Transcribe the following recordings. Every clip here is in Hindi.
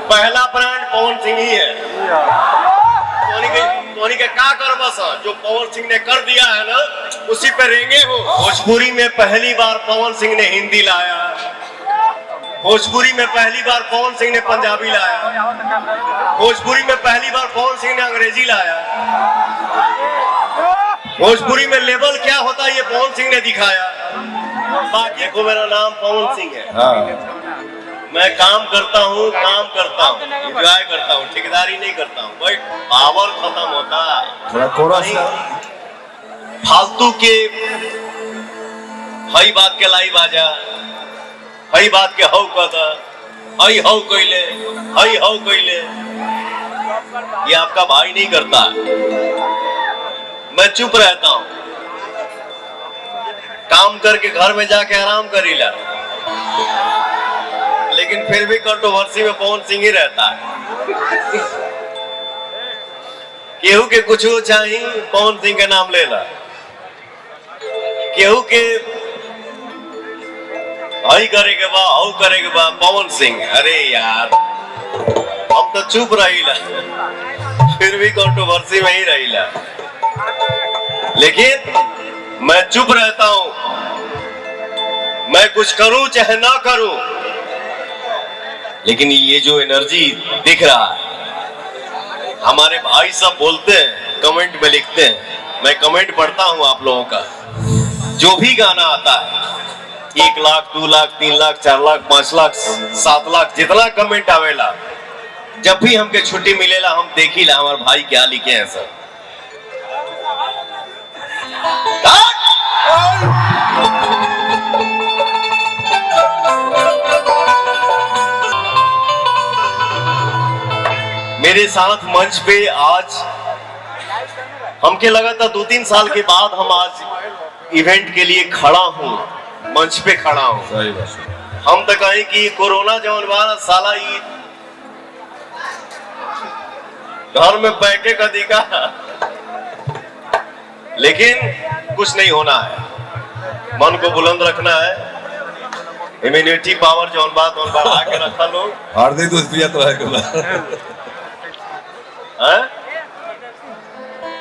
पहला ब्रांड पवन सिंह ही है। धोनी के का कर बस जो पवन सिंह ने कर दिया है ना, उसी पे रेंगे हो। भोजपुरी में पहली बार पवन सिंह ने हिंदी लाया, भोजपुरी में पहली बार पवन सिंह ने पंजाबी लाया, भोजपुरी में पहली बार पवन सिंह ने अंग्रेजी लाया। भोजपुरी में लेवल क्या होता है ये पवन सिंह ने दिखाया। देखो मेरा नाम पवन सिंह है। मैं काम करता हूँ, एंजॉय करता हूँ, ठेकेदारी नहीं करता हूँ। भाई पावर खत्म होता है, फालतू के हई बात के लाई बाजा, हई बात के हौ कदा, हई हौ कोइले, ये आपका भाई नहीं करता। मैं चुप रहता हूँ, काम करके घर में जाके आराम करीला, लेकिन फिर भी कंट्रोवर्सी में पवन सिंह ही रहता है। केहू के कुछ चाहिए पवन सिंह के नाम लेला, केहू के हई करे के बा, हौ करे के बा, पवन सिंह। अरे यार हम तो चुप रहीला, फिर भी कंट्रोवर्सी में ही रहीला, लेकिन मैं चुप रहता हूं। मैं कुछ करूं चाहे ना करूं, लेकिन ये जो एनर्जी दिख रहा है, हमारे भाई सब बोलते हैं, कमेंट में लिखते हैं, मैं कमेंट पढ़ता हूं आप लोगों का। जो भी गाना आता है 1 लाख 2 लाख 3 लाख 4 लाख 5 लाख 7 लाख जितना कमेंट आवेला, जब भी हमके छुट्टी मिलेला हम देखीला हमारे भाई क्या लिखे हैं सर। मेरे साथ मंच पे आज हमके लगा था 2-3 साल के बाद हम आज इवेंट के लिए खड़ा हूं, मंच पे खड़ा हूं। हम तो कहें कि कोरोना जवन बार साला घर में बैठे का दिखा, लेकिन कुछ नहीं होना है, मन को बुलंद रखना है। इम्यूनिटी पावर जवन बात आके रखा लोग। हरदी दूध पिया तो है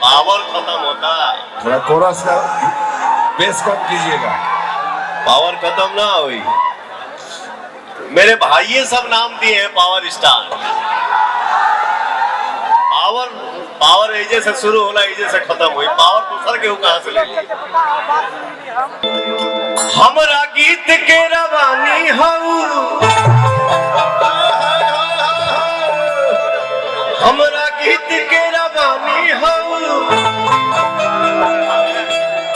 पावर खत्म होता है। थोड़ा कोरस का बेस कम कीजिएगा, पावर खत्म ना हुई। मेरे भाई सब नाम दिए हैं पावर स्टार। पावर एजे से शुरू होला, एजे से खत्म हुई। पावर दूसर के कहां से ले ली? हमरा गीत के रवानी हऊ, हमरा गीत के रवानी हऊ,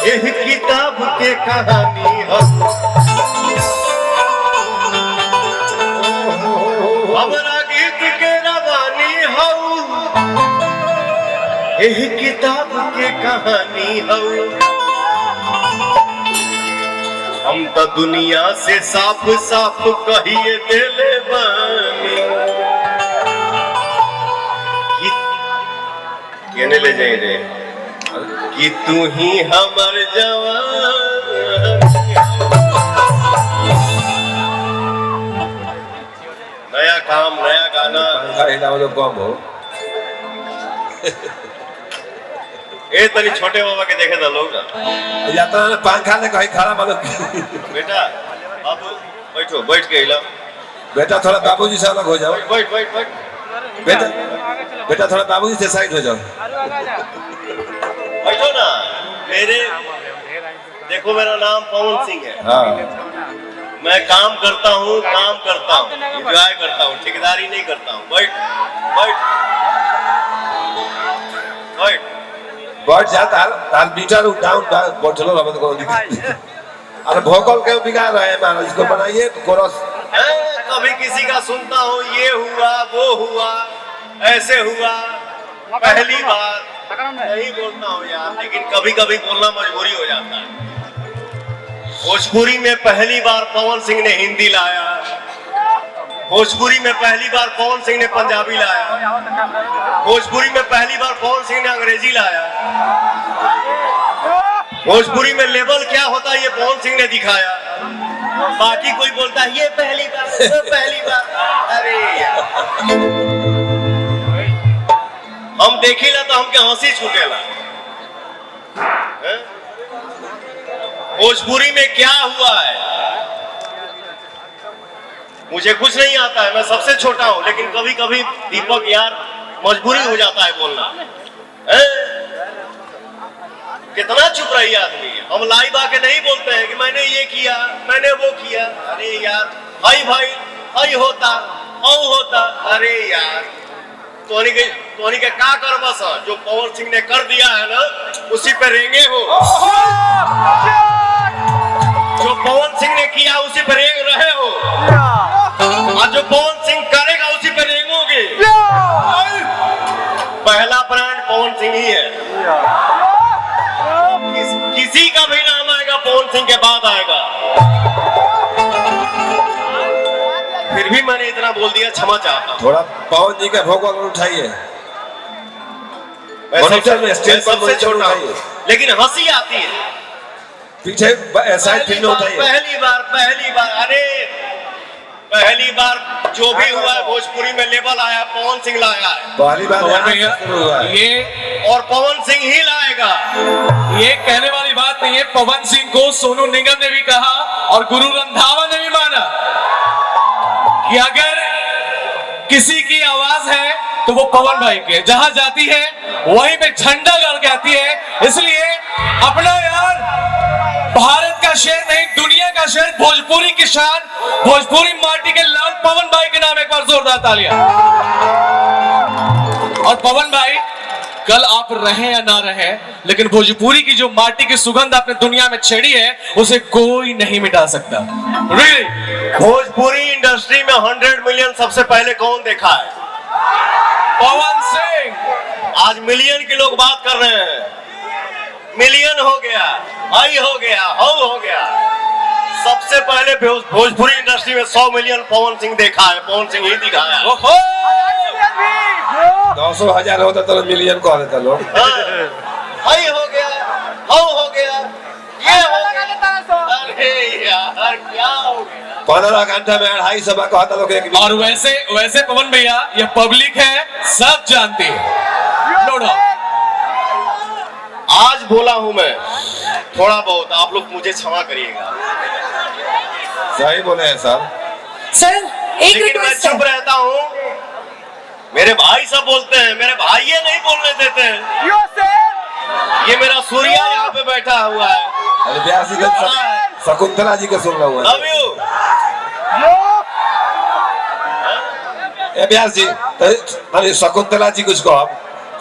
एह किताब के कहानी हऊ। हमरा गीत के रवानी हऊ, एह किताब के कहानी हऊ। हम तो दुनिया से साफ साफ कहिए देले बानी। कहने ले जाए रे कि तू ही हमर जवान। नया काम, नया गाना कम हो। ए तनी छोटे बाबा के देखे था लोग यात्रा में पंखा ने कहीं खड़ा मतलब। बेटा बाबू बैठो, बैठ के हिला। बेटा थोड़ा बाबूजी से अलग हो जाओ। बैठ बेटा थोड़ा बाबूजी से साइड हो जाओ। बैठो ना। देखो मेरा नाम पवन सिंह है। मैं काम करता हूँ, एंजॉय करता हूँ, ठेकेदारी नहीं करता हूँ। बैठ जा। ताल बीटा डाउन बैठलो रब को दिक्कत। अरे भोकल के बिगाड़ रहे हैं महाराज, इसको बनाइए कोरस। कभी किसी का सुनता हूँ, ये हुआ वो हुआ ऐसे हुआ, पहली बार नहीं बोलता हूँ यार, लेकिन कभी कभी बोलना मजबूरी हो जाता है। भोजपुरी में पहली बार पवन सिंह ने हिंदी लाया, भोजपुरी में पहली बार पवन सिंह ने पंजाबी लाया, भोजपुरी में पहली बार पवन सिंह ने अंग्रेजी लाया। भोजपुरी में लेवल क्या होता है ये पवन सिंह ने दिखाया। बाकी कोई बोलता है ये पहली बार, वो पहली बार। अरे यार, हम देखिला तो हमके हंसी छूटेला। हैं? भोजपुरी में क्या हुआ है मुझे कुछ नहीं आता है, मैं सबसे छोटा हूं, लेकिन कभी कभी दीपक यार मजबूरी हो जाता है बोलना। कितना चुप रही आदमी, हम लाइव आके नहीं बोलते हैं कि मैंने ये किया, मैंने वो किया। अरे यार, भाई भाई भाई होता औ होता। अरे यार, तोहनी के का कर बस, जो पवन सिंह ने कर दिया है ना, उसी पे रेंगे हो। जो पवन सिंह ने किया उसी पे रेंग रहे हो, और जो पवन सिंह करेगा उसी पे रेंगोगे। पहला ब्रांड पवन सिंह ही है। किसी का भी नाम आएगा पवन सिंह के बाद आएगा। फिर भी मैंने इतना बोल दिया, क्षमा चाहता हूं। थोड़ा पवन जी का भोगल उठाइए, सबसे छोटा हूं, लेकिन हंसी आती है। पीछे ऐसा फिल्म उठाइए। पहली बार, अरे पहली बार जो भी हुआ है भोजपुरी में लेवल आया, पवन सिंह लाया है। पहली बार ये और पवन सिंह ही लाएगा। ये कहने वाली बात नहीं है। पवन सिंह को सोनू निगम ने भी कहा और गुरु रंधावा ने भी माना कि अगर किसी की आवाज है तो वो पवन भाई के, जहां जाती है वहीं पे झंडा गाड़ के आती है। इसलिए अपना यार भारत का शेर नहीं, दुनिया का शेर, भोजपुरी की शान, भोजपुरी माटी के लाल पवन भाई के नाम एक बार जोरदार तालियां। और पवन भाई, कल आप रहे या ना रहे, लेकिन भोजपुरी की जो माटी की सुगंध आपने दुनिया में छेड़ी है, उसे कोई नहीं मिटा सकता। Really? भोजपुरी इंडस्ट्री में 100 मिलियन सबसे पहले कौन देखा है? पवन सिंह। आज मिलियन के लोग बात कर रहे हैं। मिलियन हो गया, हाई हो गया, हो गया। सबसे पहले भोजपुरी इंडस्ट्री में 100 मिलियन पवन सिंह देखा है, पवन सिंह ही दिखाया है। 900,000 होता तो मिलियन को देता लोग। हाई हो गया, हो गया, ये हो गया। अरे यार, क्या हो गया? 15 घंटा में 250 कहता लोग एक। और वैसे पवन भैया, ये पब्लिक है, सब जानती है। No doubt. आज बोला हूं मैं थोड़ा बहुत, आप लोग मुझे क्षमा करिएगा। सही बोले हैं सर। सर एक लेकिन मैं चुप रहता हूं। मेरे भाई सब बोलते हैं, मेरे भाई ये नहीं बोलने देते हैं। ये मेरा सूर्या यहाँ पे बैठा हुआ है। अरे व्यास जी का शकुंतला जी का सुन रहा हूँ। Love you. व्यास जी, शकुंतला जी कुछ कहो आप।